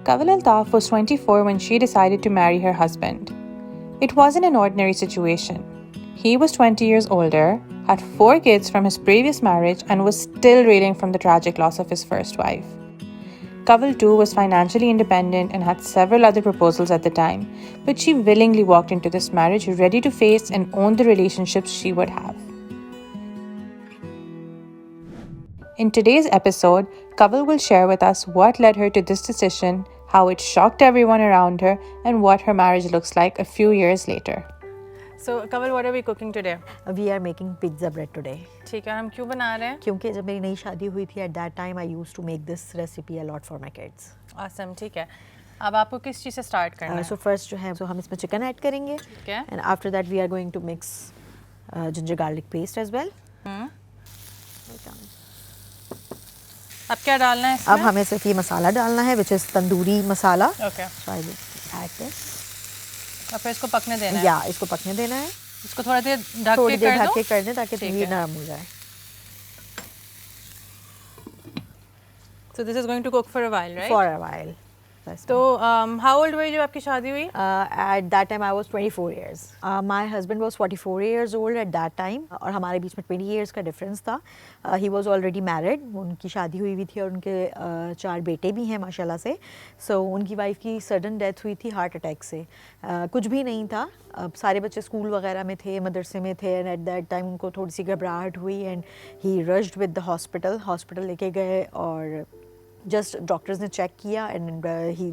Kanwal Altaf was 24 when she decided to marry her husband. It wasn't an ordinary situation. He was 20 years older, had 4 kids from his previous marriage, and was still reeling from the tragic loss of his first wife. Kanwal too was financially independent and had several other proposals at the time, but she willingly walked into this marriage ready to face and own the relationships she would have. In today's episode, Kanwal will share with us what led her to this decision, how it shocked everyone around her, and what her marriage looks like a few years later. So, Kanwal, what are we cooking today? We are making pizza bread today. ठीक है, हम क्यों बना रहे हैं? क्योंकि जब मेरी नई शादी हुई थी at that time I used to make this recipe a lot for my kids. Awesome, ठीक है. अब आपको किस चीज़ से स्टार्ट करना है? So first जो है, हम इसमें चिकन ऐड करेंगे. ठीक है. And after that we are going to mix ginger garlic paste as well. अब क्या डालना है इसमें? अब हमें सिर्फ ये मसाला डालना है, which is tandoori masala. Okay. So I will add this. और फिर इसको पकने देना है? या इसको पकने देना है. इसको थोड़ी देर ढक के कर दें ताकि ये नरम हो जाए. So this is going to cook for a while, right? For a while. So how old were you जब आपकी शादी हुई? At that time I was 24 years. My husband was 44 years old at that time. और हमारे बीच में 20 years का difference था. He was already married. उनकी शादी हुई थी और उनके 4 बेटे भी हैं माशाल्लाह से. So उनकी वाइफ की sudden death हुई थी हार्ट अटैक से. कुछ भी नहीं था. सारे बच्चे स्कूल वगैरह में थे, मदरसे में थे, and at that time उनको थोड़ी सी घबराहट हुई and he rushed with the hospital लेके गए और जस्ट डॉक्टर्स ने चेक किया एंड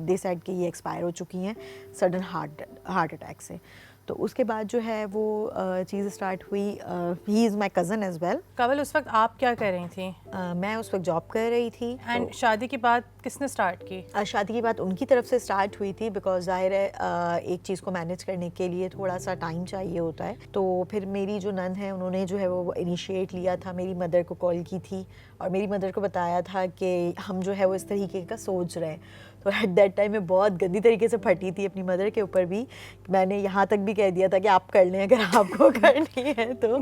दे सेड कि ये एक्सपायर हो चुकी हैं सडन हार्ट अटैक से. तो उसके बाद जो है वो चीज़ स्टार्ट हुई. He is my cousin as well. Kanwal, उस वक्त आप क्या कर रही थी? मैं उस वक्त जॉब कर रही थी. एंड तो, शादी की बात किसने स्टार्ट की? शादी की बात उनकी तरफ से स्टार्ट हुई थी बिकॉज ज़ाहिर है एक चीज़ को मैनेज करने के लिए थोड़ा सा टाइम चाहिए होता है. तो फिर मेरी जो नंद है उन्होंने जो है वो इनिशिएट लिया था, मेरी मदर को कॉल की थी और मेरी मदर को बताया था कि हम जो है वो इस तरीके का सोच रहे हैं. तो एट दैट टाइम मैं बहुत गंदी तरीके से फटी थी अपनी मदर के ऊपर भी. मैंने यहाँ तक भी कह दिया था कि आप कर लें अगर आपको करनी है तो.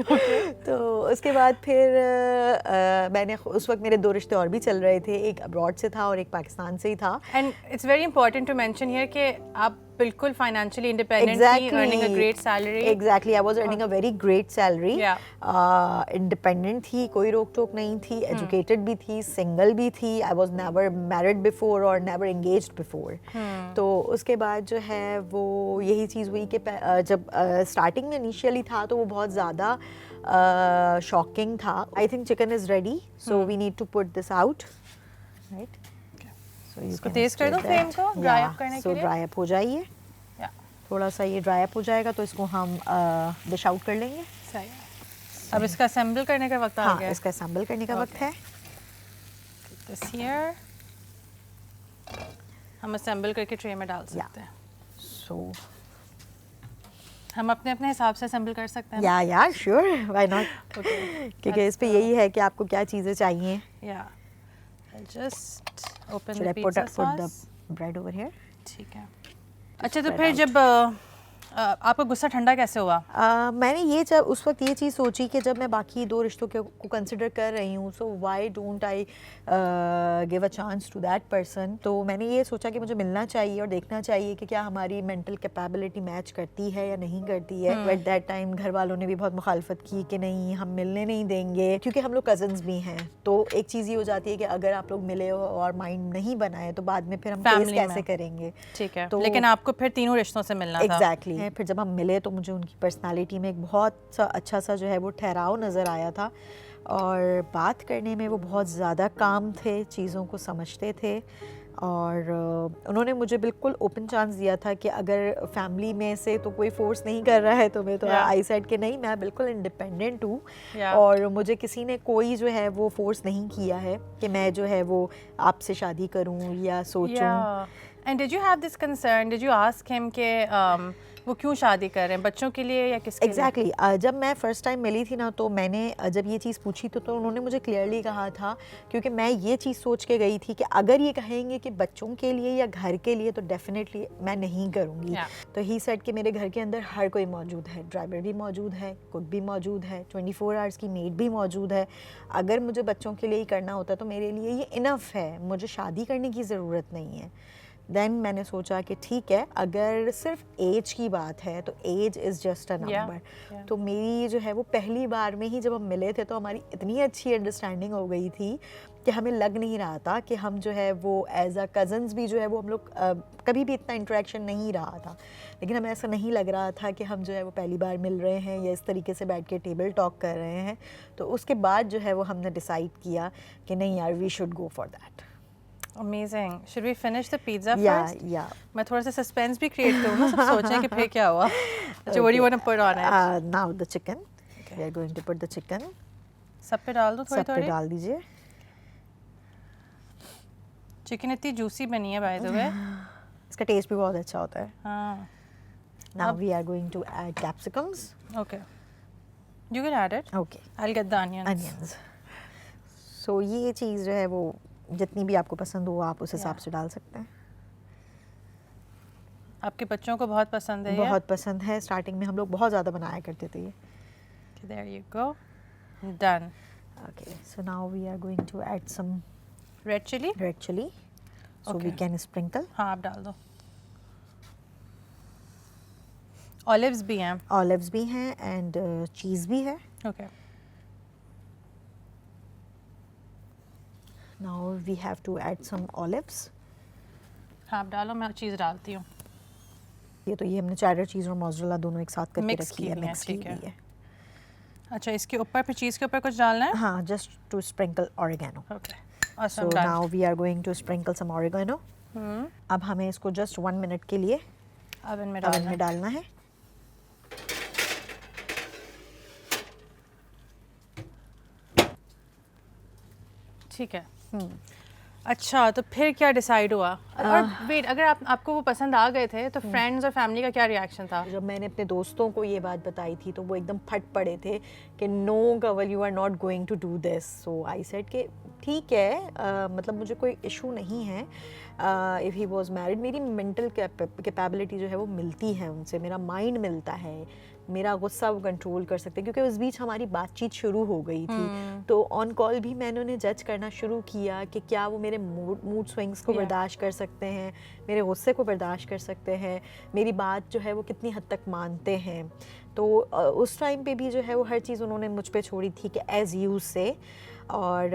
तो उसके बाद फिर मैंने उस वक्त मेरे 2 रिश्ते और भी चल रहे थे. एक अब्रॉड से था और एक पाकिस्तान से ही था. And it's very important to mention here कि आप बिल्कुल फाइनेंशियली इंडिपेंडेंट थी, earning a great salary. Exactly, I was earning a very great salary. Independent थी, कोई रोक टोक नहीं थी, एजुकेटेड भी थी, सिंगल भी थी. I was never married before और नेवर एंगेज्ड बिफोर. तो उसके बाद जो है वो यही चीज़ हुई कि जब स्टार्टिंग में इनिशियली था तो वो बहुत ज़्यादा शॉकिंग था. I think chicken is ready, so we need to put this out. Right, इसको तेज कर दो फ्लेम को ड्राई अप करने के लिए. ड्राई अप हो जाइए. थोड़ा सा ये ड्राई अप हो जाएगा तो इसको हम डिश आउट कर लेंगे. सही. अब इसका असेंबल करने का वक्त आ गया. इसका असेंबल करने का वक्त है. दिस हियर हम असेंबल करके ट्रे में डाल सकते हैं. सो हम अपने अपने हिसाब से असेंबल कर सकते हैं. या श्योर, व्हाई नॉट. क्योंकि इस पे यही है कि आपको क्या चीज़ें चाहिए. या just open the pizza sauce. Put the bread over here. ठीक है. अच्छा, तो फिर जब आपका गुस्सा ठंडा कैसे हुआ? मैंने ये जब उस वक्त ये चीज़ सोची कि जब मैं बाकी 2 रिश्तों को कंसिडर कर रही हूँ, so why don't I give a chance to that person. तो मैंने ये सोचा कि मुझे मिलना चाहिए और देखना चाहिए कि क्या हमारी मेंटल कैपेबिलिटी मैच करती है या नहीं करती है. एट दैट टाइम घर वालों ने भी बहुत मुखालफत की कि नहीं, हम मिलने नहीं देंगे, क्योंकि हम लोग कजन्स भी हैं. तो एक चीज़ ये हो जाती है कि अगर आप लोग मिले हो और माइंड नहीं बनाए तो बाद में फिर हम फेस कैसे करेंगे. ठीक है. तो लेकिन आपको फिर तीनों रिश्तों से मिलना था. एग्जैक्टली. फिर जब हम मिले तो मुझे उनकी पर्सनालिटी में एक बहुत अच्छा सा जो है वो ठहराव नज़र आया था और बात करने में वो बहुत ज़्यादा काम थे, चीज़ों को समझते थे. और उन्होंने मुझे बिल्कुल ओपन चांस दिया था कि अगर फैमिली में से तो कोई फोर्स नहीं कर रहा है तो मैं तो आई सेड कि नहीं, मैं बिल्कुल इंडिपेंडेंट हूँ. और मुझे किसी ने कोई जो है वो फोर्स नहीं किया है कि मैं जो है वो आपसे शादी करूँ या सोचूं. And did you have this concern, did you ask him कि वो क्यों शादी कर रहे हैं, बच्चों के लिए या किसके लिए? एग्जैक्टली. जब मैं फ़र्स्ट टाइम मिली थी ना तो मैंने जब ये चीज़ पूछी तो उन्होंने मुझे क्लियरली कहा था, क्योंकि मैं ये चीज़ सोच के गई थी कि अगर ये कहेंगे कि बच्चों के लिए या घर के लिए तो डेफिनेटली मैं नहीं करूँगी. तो ही सेड कि मेरे घर के अंदर हर कोई मौजूद है, ड्राइवर भी मौजूद है, कुक भी मौजूद है, 24 आवर्स की मेड भी मौजूद है. अगर मुझे बच्चों के लिए ही करना होता तो मेरे लिए ये इनफ है, मुझे शादी करने की ज़रूरत नहीं है. देन मैंने सोचा कि ठीक है, अगर सिर्फ एज की बात है तो age is just a number. तो मेरी जो है वो पहली बार में ही जब हम मिले थे तो हमारी इतनी अच्छी अंडरस्टैंडिंग हो गई थी कि हमें लग नहीं रहा था कि हम जो है वो एज अ कज़न्स भी जो है वो हम लोग कभी भी इतना इंटरेक्शन नहीं रहा था, लेकिन हमें ऐसा नहीं लग रहा था कि हम जो है वो पहली बार मिल रहे हैं या इस तरीके से बैठ के टेबल टॉक कर रहे हैं। तो उसके बाद जो है वो हमने डिसाइड किया कि नहीं यार, we should go for that. Amazing. Should we finish the pizza first? Yeah. मैं थोड़ा सा सस्पेंस भी क्रिएट करूँ ना, सब सोचें कि फिर क्या हुआ। अच्छा, what do you want to put on it? Now the chicken. We are going to put the chicken. सब पे डाल दो थोड़ी सब पे थोड़ी। डाल दीजिए। चिकन इतनी जूसी बनी है बाय द वे। इसका टेस्ट भी बहुत अच्छा होता है। हाँ। Now we are going to add capsicums. Okay. You can add it. Okay. I'll get the onions. Onions. So ये चीज़ जो है वो जितनी भी आपको पसंद हो आप उस हिसाब से डाल सकते हैं। आपके बच्चों को बहुत पसंद है ये? बहुत पसंद है। स्टार्टिंग में हम लोग बहुत ज़्यादा बनाया करते थे ये। There you go. Done. Okay. So now we are going to add some Red chili? red chili. So Okay. we can sprinkle. हाँ, आप डाल दो। Olives भी हैं? Olives भी हैं and cheese भी है। Okay. Now we have to add some olives. हाँ, आप डालो, मैं चीज़ डालती हूँ। ये हमने चेडर चीज़ और मोज़रेला दोनों एक साथ करके Mix रखी की है, हुई है, मिक्स की ठीक है। हुई है। अच्छा, इसके ऊपर फिर चीज़ के ऊपर कुछ डालना है? हाँ, just to sprinkle oregano. Okay. So Awesome, done. now we are going to sprinkle some oregano. अब हमें इसको just 1 minute के लिए ओवन में ओवन डालना में डालना है। ठीक है। अच्छा, तो फिर क्या डिसाइड हुआ? और वेट, अगर आपको वो पसंद आ गए थे तो फ्रेंड्स और फैमिली का क्या रिएक्शन था? जब मैंने अपने दोस्तों को ये बात बताई थी तो वो एकदम फट पड़े थे कि no Kanwal, you are not going to do this. So I said कि ठीक है, मतलब मुझे कोई इशू नहीं है। इफ़ ही वॉज मैरिड, मेरी मेंटल कैपेबिलिटी जो है वो मिलती है उनसे, मेरा माइंड मिलता है, मेरा गुस्सा वो कंट्रोल कर सकते हैं, क्योंकि उस बीच हमारी बातचीत शुरू हो गई थी। तो ऑन कॉल भी मैंने उन्हें जज करना शुरू किया कि क्या वो मेरे मूड स्विंग्स को बर्दाश्त कर सकते हैं, मेरे गुस्से को बर्दाश्त कर सकते हैं, मेरी बात जो है वो कितनी हद तक मानते हैं। तो उस टाइम पे भी जो है वो हर चीज़ उन्होंने मुझ पे छोड़ी थी कि एज़ यू से। और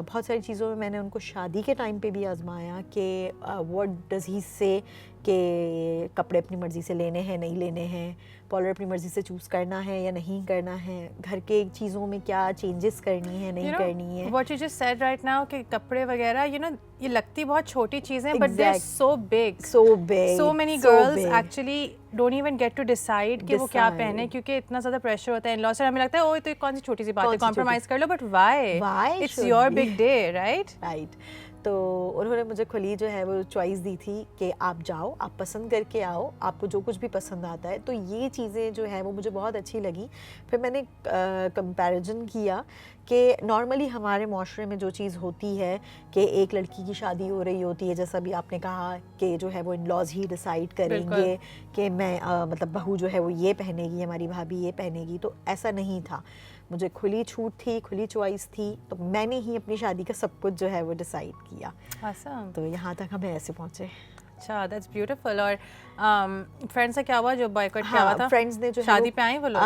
बहुत सारी चीज़ों में मैंने उनको शादी के टाइम पे भी आजमाया कि व्हाट डज़ ही से कि कपड़े अपनी मर्ज़ी से लेने हैं, नहीं लेने हैं, कॉलर अपनी मर्ज़ी से चूज़ करना है या नहीं करना है, घर के चीज़ों में क्या चेंजेस करनी है, नहीं करनी है। What you just said right now कि कपड़े वगैरह, ये लगती बहुत छोटी चीज़ें, but they're so big. So many girls actually don't even get to decide कि वो क्या पहने, क्योंकि इतना ज़्यादा प्रेशर होता है इन-लॉ से। हमें लगता है ओ, तो कौन सी छोटी सी बात है, कॉम्प्रोमाइज़ कर लो, but why? It's your big day, right? Right. तो उन्होंने मुझे खुली जो है वो चॉइस दी थी कि आप जाओ, आप पसंद करके आओ, आपको जो कुछ भी पसंद आता है। तो ये चीज़ें जो है वो मुझे बहुत अच्छी लगी। फिर मैंने कंपैरिजन किया कि नॉर्मली हमारे माशरे में जो चीज़ होती है कि एक लड़की की शादी हो रही होती है, जैसा भी आपने कहा कि जो है वो इन-लॉज ही डिसाइड करेंगे कि मैं मतलब बहू जो है वो ये पहनेगी, हमारी भाभी ये पहनेगी। तो ऐसा नहीं था, मुझे खुली छूट थी, खुली चॉइस थी। तो मैंने ही अपनी शादी का सब कुछ जो है वो डिसाइड किया। Awesome. तो यहाँ तक हमें ऐसे पहुँचे। अच्छा, दैट्स ब्यूटीफुल। और फ्रेंड्स से क्या हुआ जो बॉयकॉट किया हुआ था? फ्रेंड्स ने जो शादी पे आए वो लोग?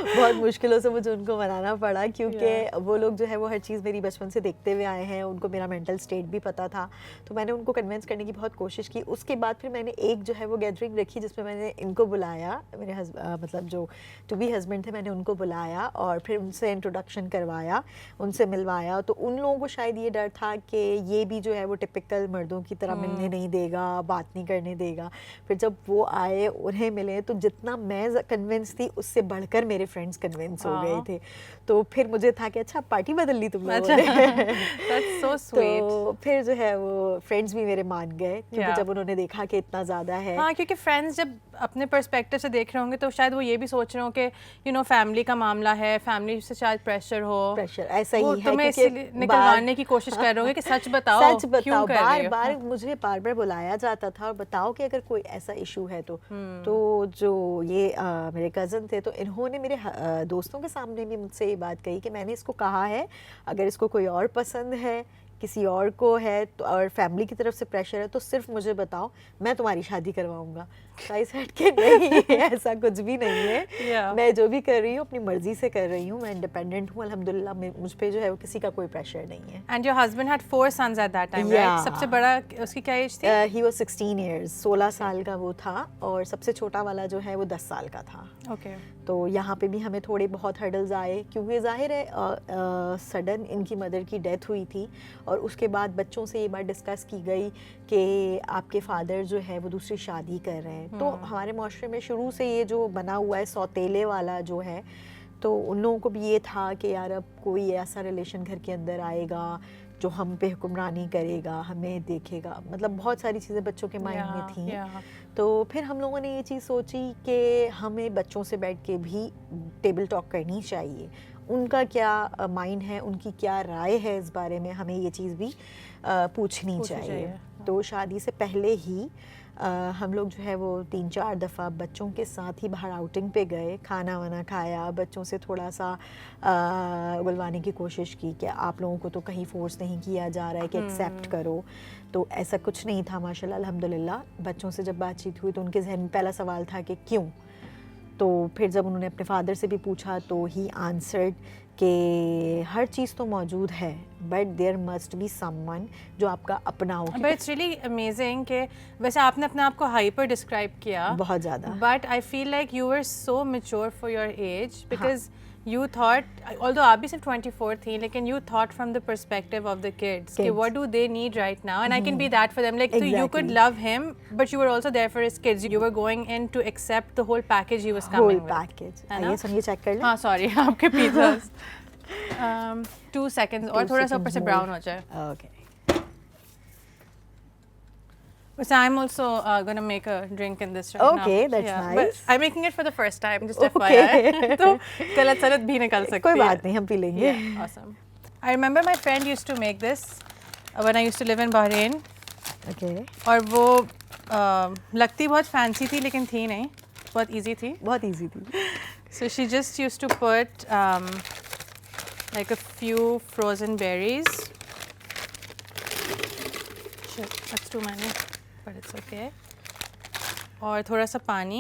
बहुत मुश्किलों से मुझे उनको मनाना पड़ा, क्योंकि वो लोग जो है वो हर चीज़ मेरी बचपन से देखते हुए आए हैं, उनको मेरा मेंटल स्टेट भी पता था। तो मैंने उनको कन्विंस करने की बहुत कोशिश की। उसके बाद फिर मैंने एक जो है वो गैदरिंग रखी जिसमें मैंने इनको बुलाया, मेरे मतलब जो टू बी हस्बैंड थे, मैंने उनको बुलाया और फिर उनसे इंट्रोडक्शन करवाया, उनसे मिलवाया। तो उन लोगों को शायद ये डर था कि ये भी जो है वो टिपिकल मर्दों की तरह मिलने नहीं देगा, बात नहीं करने देगा। फिर जब वो आए, उन्हें मिले, तो जितना मैं कन्विंस थी उससे बढ़कर मेरे फ्रेंड्स कन्विंस हो गए थे। तो फिर मुझे था कि अच्छा पार्टी बदल ली तुम लोगों ने। That's so sweet. तो फिर जो है वो फ्रेंड्स भी मेरे मान गए, क्योंकि जब उन्होंने देखा कि इतना ज़्यादा है। हाँ, क्योंकि फ्रेंड्स जब अपने पर्सपेक्टिव से देख रहे होंगे तो शायद वो ये भी सोच रहे हो कि फैमिली का मामला है, फैमिली से शायद प्रेशर हो, ऐसा ही है, तुम्हें इसलिए निकलवाने की कोशिश कर रहे होंगे कि सच बताओ, क्यों कर रहे हो? बार मुझे बार बुलाया जाता था और बताओ कि अगर कोई ऐसा इशू है तो जो ये मेरे कज़न थे, तो इन्होंने मेरे दोस्तों के सामने भी मुझसे ये बात कही कि मैंने इसको कहा है, अगर इसको कोई और पसंद है किसी और को है तो, और फैमिली की तरफ से प्रेशर है, तो सिर्फ मुझे बताओ, मैं तुम्हारी शादी करवाऊंगा। आई सेड कि नहीं, ऐसा कुछ भी नहीं है। Yeah. मैं जो भी कर रही हूँ अपनी मर्जी से कर रही हूँ, मैं इंडिपेंडेंट हूँ अल्हम्दुलिल्लाह, मुझ पे जो है वो किसी का कोई प्रेशर नहीं है। And your husband had 4 sons at that time, Yeah. right? सबसे बड़ा उसकी क्या एज थी? He was 16 years, 16 साल का वो था, और सबसे छोटा वाला जो है वो 10 साल का था। Okay. तो यहाँ पे भी हमें थोड़े बहुत हर्डल्स आए, क्योंकि ज़ाहिर है सडन इनकी मदर की डेथ हुई थी, और उसके बाद बच्चों से ये बात डिस्कस की गई कि आपके फादर जो है वो दूसरी शादी कर रहे हैं। तो हमारे माशरे में शुरू से ये जो बना हुआ है सौतेले वाला जो है, तो उन लोगों को भी ये था कि यार अब कोई ऐसा रिलेशन घर के अंदर आएगा जो हम पे हुक्मरानी करेगा, हमें देखेगा, मतलब बहुत सारी चीज़ें बच्चों के माइंड में थी। तो फिर हम लोगों ने ये चीज़ सोची कि हमें बच्चों से बैठ के भी टेबल टॉक करनी चाहिए, उनका क्या माइंड है, उनकी क्या राय है इस बारे में, हमें ये चीज़ भी पूछनी चाहिए। तो शादी से पहले ही हम लोग जो है वो 3-4 दफ़ा बच्चों के साथ ही बाहर आउटिंग पे गए, खाना वाना खाया, बच्चों से थोड़ा सा बुलवाने की कोशिश की कि आप लोगों को तो कहीं फोर्स नहीं किया जा रहा है कि एक्सेप्ट करो। तो ऐसा कुछ नहीं था माशाल्लाह अल्हम्दुलिल्लाह। बच्चों से जब बातचीत हुई तो उनके जहन में पहला सवाल था कि क्यों। तो फिर जब उन्होंने अपने फादर से भी पूछा तो ही आंसर्ड कि हर चीज़ तो मौजूद है, but there must be someone जो आपका अपना हो। बट इट्स रियली अमेजिंग कि वैसे आपने अपने आप को हाइपर डिस्क्राइब किया बहुत ज़्यादा, but I feel like you were so mature for your age, because you thought, although आप भी सिर्फ 24 थी, लेकिन you thought from the perspective of the kids कि what do they need right now, and I can be that for them, like so you could love him but you were also there for his kids, you were going in to accept the whole package he was coming with, whole package। आइए हम ये check कर लें। हाँ sorry आपके pizzas 2 seconds और थोड़ा सा ऊपर से brown हो जाए। Okay. So I'm also gonna make a drink in this right now. Okay, that's nice. But I'm making it for the first time, just FYI. तो गलत सलत भी निकल सकती है। कोई बात नहीं, हम पी लेंगे। Yeah, awesome. I remember my friend used to make this when I used to live in Bahrain. Okay. और वो लगती बहुत fancy थी लेकिन थी नहीं, बहुत easy थी। बहुत easy थी। So she just used to put like a few frozen berries. Shit, that's too many. But it's okay. और थोड़ा सा पानी,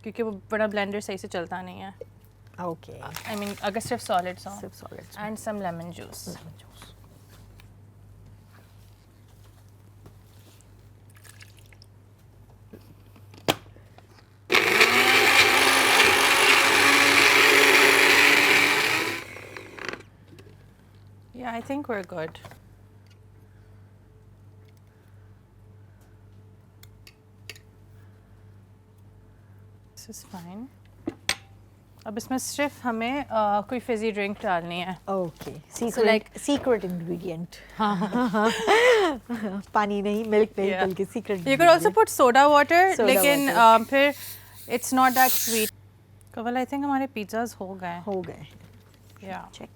क्योंकि वो बड़ा ब्लेंडर सही से चलता नहीं है। Okay. I mean अगर सिर्फ सॉलिड्स हो। सिर्फ solids। And some lemon juice. Lemon juice। Yeah, I think we're good. This is fine. अब इसमें सिर्फ हमें कोई फिजी ड्रिंक डालनी है। Okay. So like secret ingredient। पानी नहीं, मिल्क नहीं, बल्कि secret You could also put soda water, Soda लेकिन water। फिर it's not that sweet. Kawal I think हमारे pizzas हो गए। हो गए। Yeah. Check।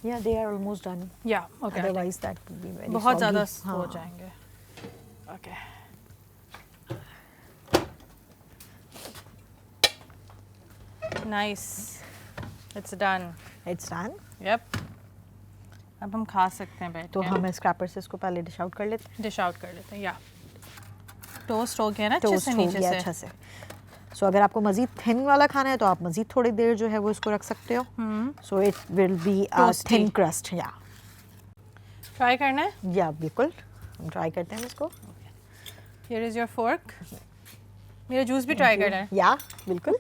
Yeah, they are almost done। Yeah. Okay. Otherwise that would be very बहुत ज़्यादा soggy। हो हाँ। जाएंगे। Okay. Nice. It's done. It's done। Yep. अब हम खा सकते हैं बैठ तो के। हम स्क्रैपर से इसको पहले डिश आउट कर लेते हैं। डिश आउट कर लेते हैं। या टोस्ट हो गया ना अच्छे टोस्ट से हो नीचे गया से। अच्छा से। सो अगर आपको मज़ीद थिन वाला खाना है तो आप मज़ीद थोड़ी देर जो है वो इसको रख सकते हो। So it will be a Toasty। Thin crust. या ट्राई करना है। या बिल्कुल, हम ट्राई करते हैं इसको। Here is your fork. मेरा जूस भी ट्राई करना है। या बिल्कुल।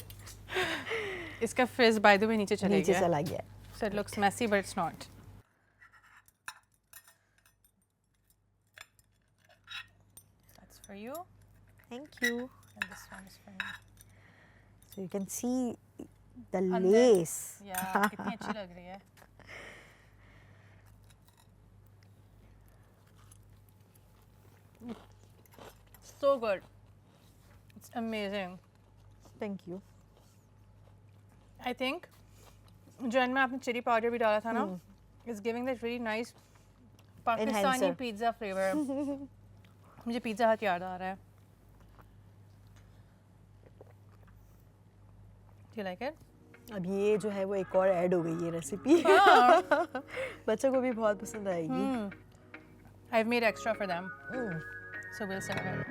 इसका फ्रिज बाय द वे नीचे चले नीचे गया। चला गया। So it looks messy but it's not. That's for you thank you. and this one is for me. So you can see the अंदर। लेस। Yeah, कितनी अच्छी लग रही है। So good. It's amazing. Thank you. I think जो इनमें आपने chilli powder भी डाला था ना, it's giving that really nice Pakistani Enhancer। Pizza flavour. मुझे पिज़्ज़ा हट याद आ रहा है। Do you like it? अब ये जो है वो एक और ऐड हो गई है रेसिपी। बच्चों को भी बहुत पसंद आएगी। I've made extra for them. So we'll serve it.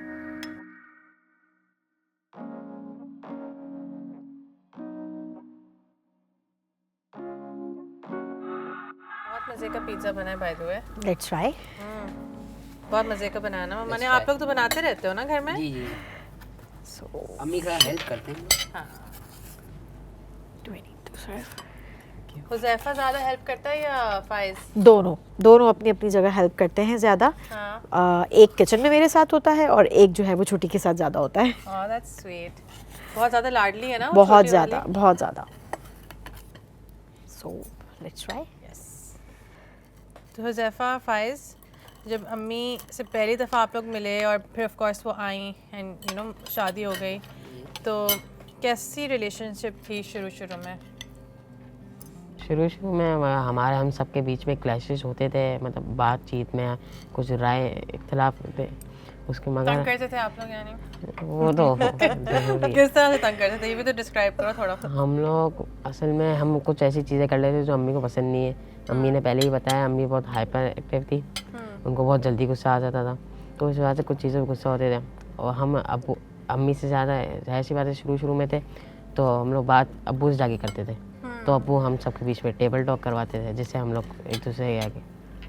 बहुत मजे का पिज्जा बना है by the way. Let's try. बहुत मजे का बनाना मम्मा ने। आप लोग तो बनाते रहते हो ना घर में? जी जी। So अम्मी का हेल्प करते हैं। हाँ। do I need to serve? Huzaifa ज़्यादा हेल्प करता है या फाइज? दोनों अपनी अपनी जगह हेल्प करते हैं ज़्यादा। हाँ। एक किचन में मेरे साथ होता है और एक जो है वो छोटी के साथ ज़्यादा होता है। Oh, that's sweet. बहुत ज़्यादा लाडली है ना वो बहुत छोटी ज़्यादा वाली? बहुत ज़्यादा। So let's try. Yes. तो हुज़ैफा फाइज जब अम्मी से पहली दफ़ा आप लोग मिले और फिर ऑफ कोर्स वो आई एंड यू नो शादी हो गई, तो कैसी रिलेशनशिप थी शुरू में? शुरू में हमारे हम सबके बीच में क्लैशेस होते थे, मतलब बातचीत में कुछ राय इख्तलाफ होते उसके, तंग मगर करते थे आप लोग यानी? वो तो जरूरी है। किस तरह से तंग करते थे ये भी तो डिस्क्राइब करो थोड़ा। हम लोग असल में हम कुछ ऐसी चीज़ें कर लेते थे जो अम्मी को पसंद नहीं है। अम्मी ने पहले ही बताया, अम्मी बहुत हाइपर एक्टिव थी, उनको बहुत जल्दी गुस्सा आ जाता था, तो इस वजह से कुछ चीज़ों पर गुस्सा होते थे। और हम अब्बू अम्मी से ज़्यादा ऐसी बातें शुरू में थे, तो हम लोग बात अब्बू से जाके करते थे, तो अब्बू हम सबके बीच में टेबल टॉक करवाते थे, जिससे हम लोग एक दूसरे के आगे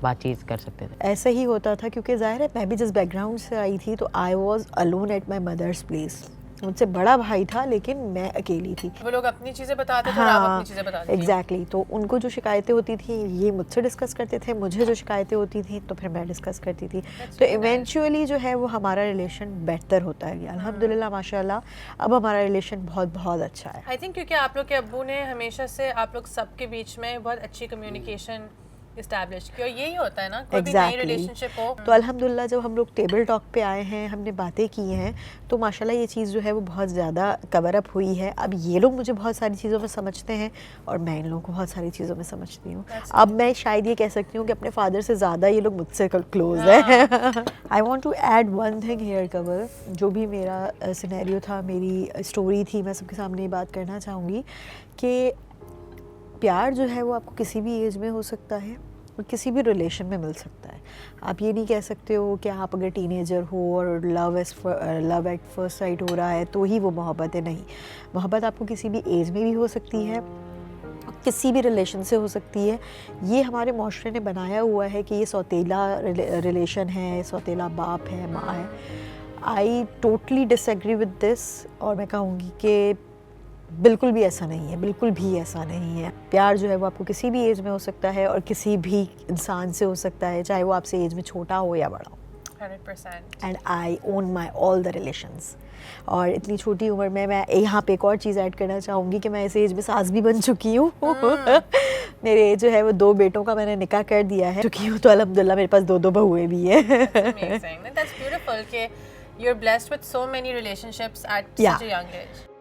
बातचीत कर सकते थे। ऐसा ही होता था क्योंकि ज़ाहिर है मैं भी जिस बैकग्राउंड से आई थी, तो I was alone at my mother's place. मुझसे बड़ा भाई था लेकिन मैं अकेली थी। वो लोग अपनी चीज़ें बताते थे और आप अपनी चीज़ें बताते थे। एग्जैक्टली। तो उनको जो शिकायतें होती थी ये मुझसे डिस्कस करते थे, मुझे जो शिकायतें होती थी तो फिर मैं डिस्कस करती थी। तो इवेंचुअली जो है वो हमारा रिलेशन बेहतर होता है। अल्हम्दुलिल्लाह माशाल्लाह अब हमारा रिलेशन बहुत बहुत अच्छा है। आई थिंक क्योंकि आप लोग के अब्बू ने हमेशा से आप लोग सबके बीच में बहुत अच्छी कम्युनिकेशन इस्टेब्लिश की, और यही होता है ना कोई भी नई रिलेशनशिप हो। तो अल्हम्दुलिल्लाह जब हम लोग टेबल टॉक पे आए हैं, हमने बातें की हैं, तो माशाल्लाह ये चीज़ जो है वो बहुत ज़्यादा कवर अप हुई है। अब ये लोग मुझे बहुत सारी चीज़ों में समझते हैं और मैं इन लोगों को बहुत सारी चीज़ों में समझती हूँ। अब मैं शायद ये कह सकती हूँ कि अपने फादर से ज़्यादा ये लोग मुझसे क्लोज है। I want to add one thing here cover. जो भी मेरा सिनेरियो था, मेरी स्टोरी थी, मैं सबके सामने ये बात करना चाहूँगी कि प्यार जो है वो आपको किसी भी एज में हो सकता है और किसी भी रिलेशन में मिल सकता है। आप ये नहीं कह सकते हो कि आप अगर टीनेजर हो और लव एट फर्स्ट साइट हो रहा है तो ही वो मोहब्बत है। नहीं, मोहब्बत आपको किसी भी एज में भी हो सकती है, किसी भी रिलेशन से हो सकती है। ये हमारे माशरे ने बनाया हुआ है कि ये सौतेला रिलेशन है, सौतेला बाप है, माँ है। I totally disagree with this, और मैं कहूँगी कि बिल्कुल भी ऐसा नहीं है, बिल्कुल भी ऐसा नहीं है। प्यार जो है वो आपको किसी भी एज में हो सकता है और किसी भी इंसान से हो सकता है, चाहे वो आपसे एज में छोटा हो या बड़ा हो। 100%. And I own my all the relations. और इतनी छोटी उम्र में मैं यहाँ पे एक और चीज़ ऐड करना चाहूँगी कि मैं इस एज में सास भी बन चुकी हूँ। मेरे जो है वो 2 बेटों का मैंने निकाह कर दिया है चुकी हूँ, तो अल्हम्दुलिल्लाह मेरे पास 2 बहुएं भी हैं। Amazing. That's beautiful कि you're blessed with so many relationships at such a young age.